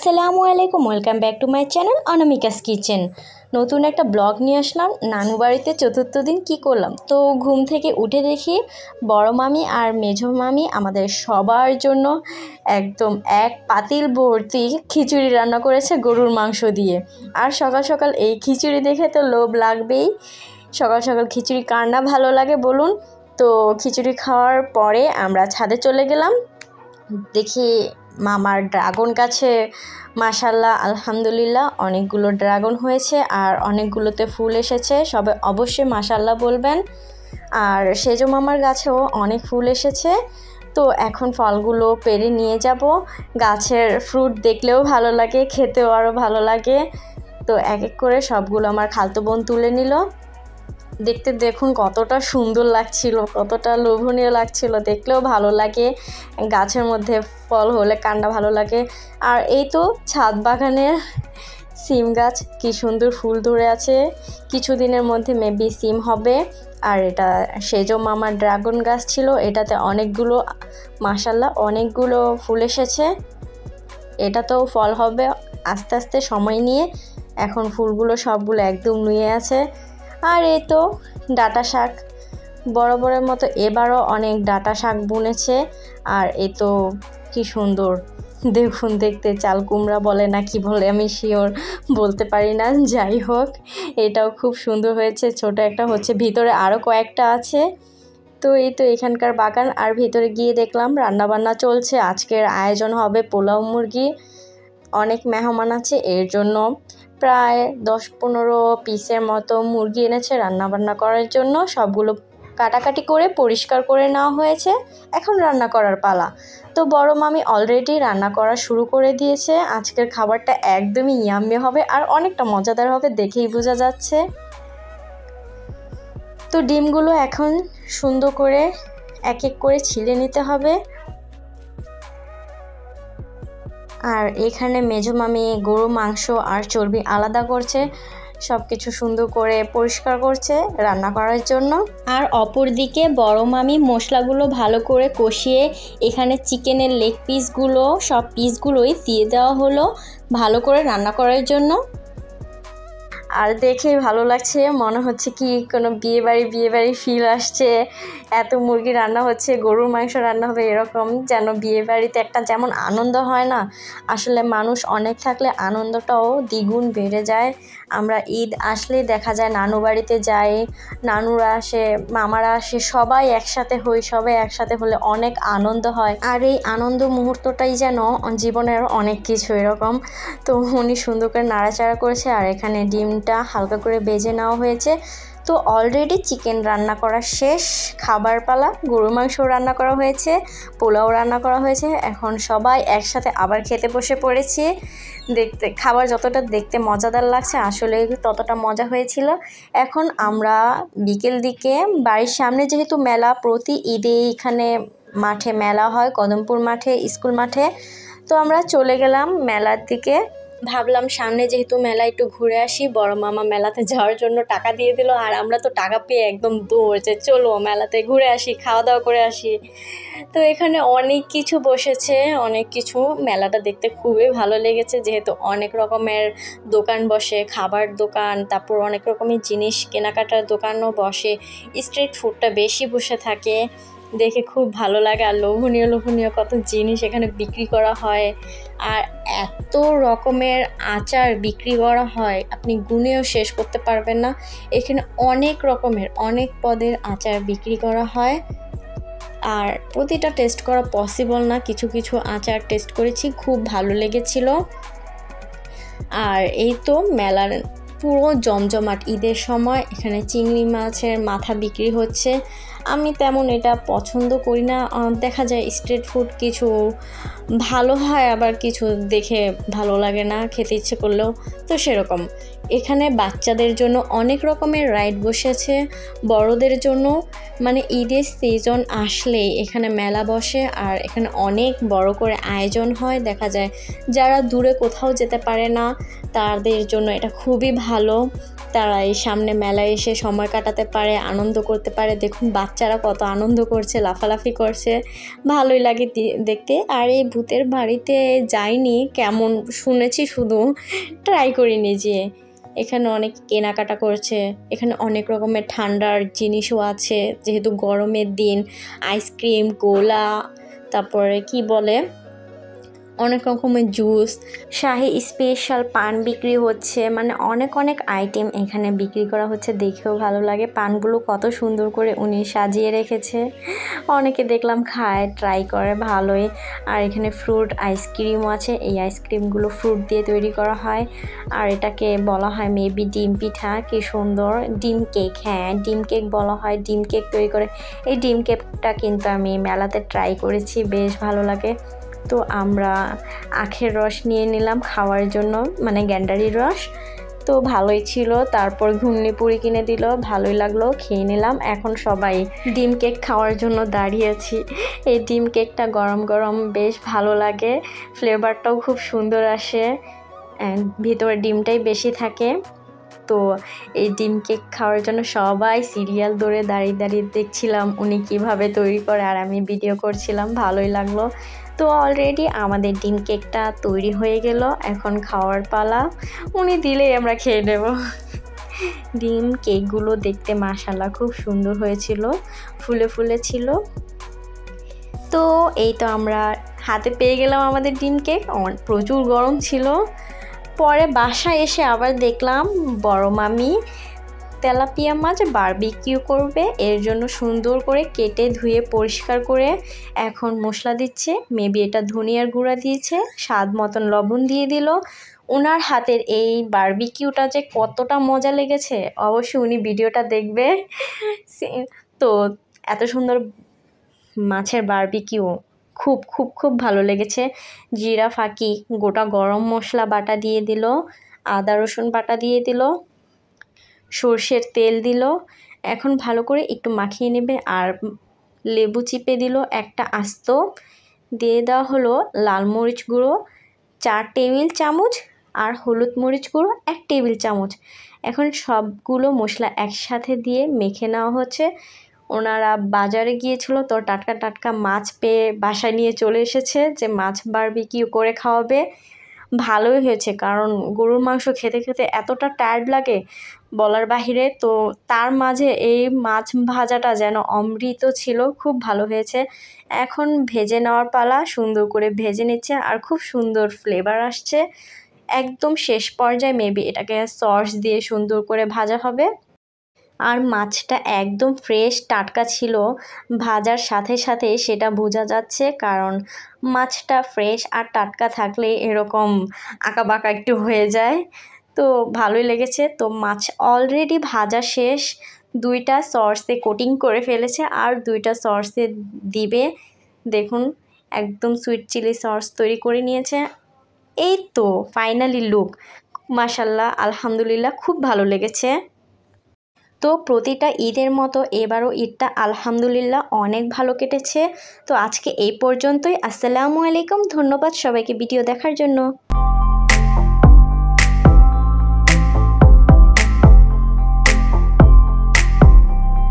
আসসালামু আলাইকুম, welcome back to my channel Anamika's kitchen. নতুন একটা ব্লগ নিয়ে আসলাম। নানু বাড়িতে চতুর্থ দিন কী করলাম, তো ঘুম থেকে উঠে দেখি বড় মামি আর মেঝো মামি আমাদের সবার জন্য একদম এক পাতিল ভর্তি খিচুড়ি রান্না করেছে গরুর মাংস দিয়ে। আর সকাল সকাল এই খিচুড়ি দেখে তো লোভ লাগবেই। সকাল সকাল খিচুড়ি কার না ভালো লাগে বলুন। তো খিচুড়ি খাওয়ার পরে আমরা ছাদে চলে গেলাম। দেখি মামার ড্রাগন গাছে মাশাল্লাহ আলহামদুলিল্লাহ অনেকগুলো ড্রাগন হয়েছে আর অনেকগুলোতে ফুল এসেছে। সবাই অবশ্যই মাশাল্লাহ বলবেন। আর সেজো মামার গাছেও অনেক ফুল এসেছে। তো এখন ফলগুলো পেড়ে নিয়ে যাব। গাছের ফ্রুট দেখলেও ভালো লাগে, খেতেও আরও ভালো লাগে। তো এক এক করে সবগুলো আমার খালতো বোন তুলে নিল। দেখতে দেখুন কতটা সুন্দর লাগছিল, কতটা লোভনীয় লাগছিল, দেখলেও ভালো লাগে। গাছের মধ্যে ফল হলে কান্ডা ভালো লাগে। আর এই তো ছাদ বাগানের সিম গাছ, কি সুন্দর ফুল ধরে আছে। কিছুদিনের মধ্যে মেবি সিম হবে। আর এটা সেজো মামার ড্রাগন গাছ ছিল, এটাতে অনেকগুলো মাশাল্লাহ অনেকগুলো ফুল এসেছে। এটাতেও ফল হবে আস্তে আস্তে সময় নিয়ে। এখন ফুলগুলো সবগুলো একদম নুয়ে আছে। আর এই তো ডাঁটা শাক বরাবরের মতো এবারও অনেক ডাঁটা শাক বুনেছে। আর এই তো কি সুন্দর দেখুন, দেখতে চাল কুমড়া বলে না কি বলে আমি শিওর বলতে পারি না, যাই হোক এটাও খুব সুন্দর হয়েছে। ছোট একটা হচ্ছে, ভিতরে আরও কয়েকটা আছে। তো এই তো এখানকার বাগান। আর ভিতরে গিয়ে দেখলাম রান্নাবান্না চলছে। আজকের আয়োজন হবে পোলাও মুরগি। অনেক মেহমান আছে, এর জন্য প্রায় 10-15 পিসের মতো মুরগি এনেছে রান্নাবান্না করার জন্য। সবগুলো কাটাকাটি করে পরিষ্কার করে নেওয়া হয়েছে, এখন রান্না করার পালা। তো বড় মামি অলরেডি রান্না করা শুরু করে দিয়েছে। আজকের খাবারটা একদমই ইয়াম্মি হবে আর অনেকটা মজাদার হবে, দেখেই বোঝা যাচ্ছে। তো ডিমগুলো এখন সুন্দর করে এক এক করে ছিলে নিতে হবে। আর এখানে মেঝো মামি গরু মাংস আর চর্বি আলাদা করছে, সব কিছু সুন্দর করে পরিষ্কার করছে রান্না করার জন্য। আর অপর দিকে বড় মামি মশলাগুলো ভালো করে কষিয়ে এখানে চিকেনের লেগ পিসগুলো সব পিসগুলোই দিয়ে দেওয়া হলো ভালো করে রান্না করার জন্য। আর দেখেই ভালো লাগছে, মনে হচ্ছে কি কোনো বিয়েবাড়ি ফিল আসছে। এত মুরগি রান্না হচ্ছে, গরুর মাংস রান্না হবে, এরকম যেন বিয়েবাড়িতে একটা যেমন আনন্দ হয় না, আসলে মানুষ অনেক থাকলে আনন্দটাও দ্বিগুণ বেড়ে যায়। আমরা ঈদ আসলেই দেখা যায় নানু বাড়িতে যাই, নানুরা আসে, মামারা আসে, সবাই একসাথে হই। সবাই একসাথে হলে অনেক আনন্দ হয়। আর এই আনন্দ মুহূর্তটাই যেন জীবনের অনেক কিছু এরকম। তো উনি সুন্দর করে নাড়াচাড়া করেছে। আর এখানে ডিমটা হালকা করে ভেজে নেওয়া হয়েছে। তো অলরেডি চিকেন রান্না করা শেষ, খাবার পালা। গরুর মাংস রান্না করা হয়েছে, পোলাও রান্না করা হয়েছে। এখন সবাই একসাথে আবার খেতে বসে পড়েছি। দেখতে খাবার যতটা দেখতে মজাদার লাগছে আসলে ততটা মজা হয়েছিল। এখন আমরা বিকেল দিকে বাড়ির সামনে যেহেতু মেলা, প্রতি ঈদে এখানে মাঠে মেলা হয়, কদমপুর মাঠে, স্কুল মাঠে। তো আমরা চলে গেলাম মেলার দিকে। ভাবলাম সামনে যেহেতু মেলা একটু ঘুরে আসি। বড় মামা মেলাতে যাওয়ার জন্য টাকা দিয়ে দিল, আর আমরা তো টাকা পেয়ে একদম দৌড় যে চলো মেলাতে ঘুরে আসি, খাওয়া দাওয়া করে আসি। তো এখানে অনেক কিছু বসেছে, অনেক কিছু। মেলাটা দেখতে খুবই ভালো লেগেছে, যেহেতু অনেক রকমের দোকান বসে, খাবার দোকান, তারপর অনেক রকমের জিনিস কেনাকাটার দোকানও বসে। স্ট্রিট ফুডটা বেশি বসে থাকে, দেখে খুব ভালো লাগে। আর লোভনীয় কত জিনিস এখানে বিক্রি করা হয়। আর এত রকমের আচার বিক্রি করা হয়, আপনি গুনেও শেষ করতে পারবেন না। এখানে অনেক রকমের অনেক পদের আচার বিক্রি করা হয়। আর প্রতিটা টেস্ট করা পসিবল না, কিছু কিছু আচার টেস্ট করেছি, খুব ভালো লেগেছিল। আর এই তো মেলার পুরো জমজমাট ঈদের সময়। এখানে চিংড়ি মাছের মাথা বিক্রি হচ্ছে। আমি তেমন এটা পছন্দ করি না, দেখা যায় স্ট্রিট ফুড কিছু ভালো হয়, আবার কিছু দেখে ভালো লাগে না, খেতে ইচ্ছে করলেও। তো সেরকম এখানে বাচ্চাদের জন্য অনেক রকমের রাইড বসেছে, বড়দের জন্য। মানে ঈদের সিজন আসলেই এখানে মেলা বসে। আর এখানে অনেক বড় করে আয়োজন হয়, দেখা যায় যারা দূরে কোথাও যেতে পারে না তাদের জন্য এটা খুবই ভালো। তারা এই সামনে মেলায় এসে সময় কাটাতে পারে, আনন্দ করতে পারে। দেখুন বাচ্চা বাচ্চারা কত আনন্দ করছে, লাফালাফি করছে, ভালোই লাগে দেখতে। আর এই ভূতের বাড়িতে যাইনি, কেমন শুনেছি শুধু, ট্রাই করিনি। যে এখানে অনেক কেনাকাটা করছে, এখানে অনেক রকমের ঠান্ডার জিনিসও আছে, যেহেতু গরমের দিন। আইসক্রিম, গোলা, তারপরে কি বলে অনেক রকমের জুস, শাহি স্পেশাল পান বিক্রি হচ্ছে, মানে অনেক অনেক আইটেম এখানে বিক্রি করা হচ্ছে। দেখেও ভালো লাগে, পানগুলো কত সুন্দর করে উনি সাজিয়ে রেখেছে। অনেকে দেখলাম খায়, ট্রাই করে, ভালোই। আর এখানে ফ্রুট আইসক্রিমও আছে, এই আইসক্রিমগুলো ফ্রুট দিয়ে তৈরি করা হয়। আর এটাকে বলা হয় মেবি ডিম পিঠা। কি সুন্দর, ডিম কেক, হ্যাঁ ডিম কেক বলা হয়, ডিম কেক তৈরি করে। এই ডিম কেকটা কিন্তু আমি মেলাতে ট্রাই করেছি, বেশ ভালো লাগে। তো আমরা আখের রস নিয়ে নিলাম খাওয়ার জন্য, মানে গ্যান্ডারির রস, তো ভালোই ছিল। তারপর ঘুগনি পুরি কিনে দিল, ভালোই লাগলো, খেয়ে নিলাম। এখন সবাই ডিম কেক খাওয়ার জন্য দাঁড়িয়েছি। এই ডিম কেকটা গরম গরম বেশ ভালো লাগে, ফ্লেভারটাও খুব সুন্দর আসে, ভিতরে ডিমটাই বেশি থাকে। তো এই ডিম কেক খাওয়ার জন্য সবাই সিরিয়াল ধরে দাঁড়িয়ে দাঁড়িয়ে দেখছিলাম উনি কিভাবে তৈরি করে, আর আমি ভিডিও করছিলাম, ভালোই লাগলো। তো অলরেডি আমাদের ডিম কেকটা তৈরি হয়ে গেল, এখন খাওয়ার পালা। উনি দিলেই আমরা খেয়ে নেব। ডিম কেকগুলো দেখতে মাশাআল্লাহ খুব সুন্দর হয়েছিল, ফুলে ফুলে ছিল। তো এই তো আমরা হাতে পেয়ে গেলাম আমাদের ডিম কেক, প্রচুর গরম ছিল। পরে বাসায় এসে আবার দেখলাম বড় মামি তেলাপিয়া মাছ বারবিকিউ করবে, এর জন্য সুন্দর করে কেটে ধুয়ে পরিষ্কার করে এখন মশলা দিচ্ছে। মেবি এটা ধনিয়ার গুঁড়া দিয়েছে, স্বাদ মতন লবণ দিয়ে দিল। ওনার হাতের এই বারবিকিউটা যে কতটা মজা লেগেছে, অবশ্যই উনি ভিডিওটা দেখবে। তো এত সুন্দর মাছের বারবিকিউ খুব খুব খুব ভালো লেগেছে। জিরা ফাঁকি, গোটা গরম মশলা বাটা দিয়ে দিল, আদা রসুন বাটা দিয়ে দিল, সর্ষের তেল দিল। এখন ভালো করে একটু মাখিয়ে নেবে। আর লেবু চিপে দিল একটা আস্ত, দিয়ে দেওয়া হলো লাল মরিচ গুঁড়ো 4 টেবিল চামচ আর হলুদ মরিচ গুঁড়ো 1 টেবিল চামচ। এখন সবগুলো মশলা একসাথে দিয়ে মেখে নেওয়া হচ্ছে। ওনারা বাজারে গিয়েছিল, তো টাটকা টাটকা মাছ পেয়ে বাসায় নিয়ে চলে এসেছে, যে মাছ বারবিকিউ করে খাওয়াবে। ভালোই হয়েছে, কারণ গরুর মাংস খেতে খেতে এতটা টায়ার্ড লাগে বলার বাহিরে। তো তার মাঝে এই মাছ ভাজাটা যেন অমৃত ছিল, খুব ভালো হয়েছে। এখন ভেজে নেওয়ার পালা, সুন্দর করে ভেজে নিচ্ছে আর খুব সুন্দর ফ্লেভার আসছে। একদম শেষ পর্যায়ে মেবি এটাকে সস দিয়ে সুন্দর করে ভাজা হবে। আর মাছটা একদম ফ্রেশ টাটকা ছিল, ভাজার সাথে সাথে সেটা বোঝা যাচ্ছে, কারণ মাছটা ফ্রেশ আর টাটকা থাকলে এরকম আঁকাবাঁকা একটু হয়ে যায়। তো ভালোই লেগেছে। তো মাছ অলরেডি ভাজা শেষ, 2টা সসে কোটিং করে ফেলেছে আর 2টা সসে দিবে। দেখুন একদম সুইট চিলি সস তৈরি করে নিয়েছে। এই তো ফাইনালি লুক, মাশাআল্লাহ আলহামদুলিল্লাহ খুব ভালো লেগেছে। তো প্রতিটা ঈদের মতো এবারও ঈদটা আলহামদুলিল্লাহ অনেক ভালো কেটেছে। তো আজকে এই পর্যন্তই। আসসালামু আলাইকুম, ধন্যবাদ সবাইকে ভিডিও দেখার জন্য।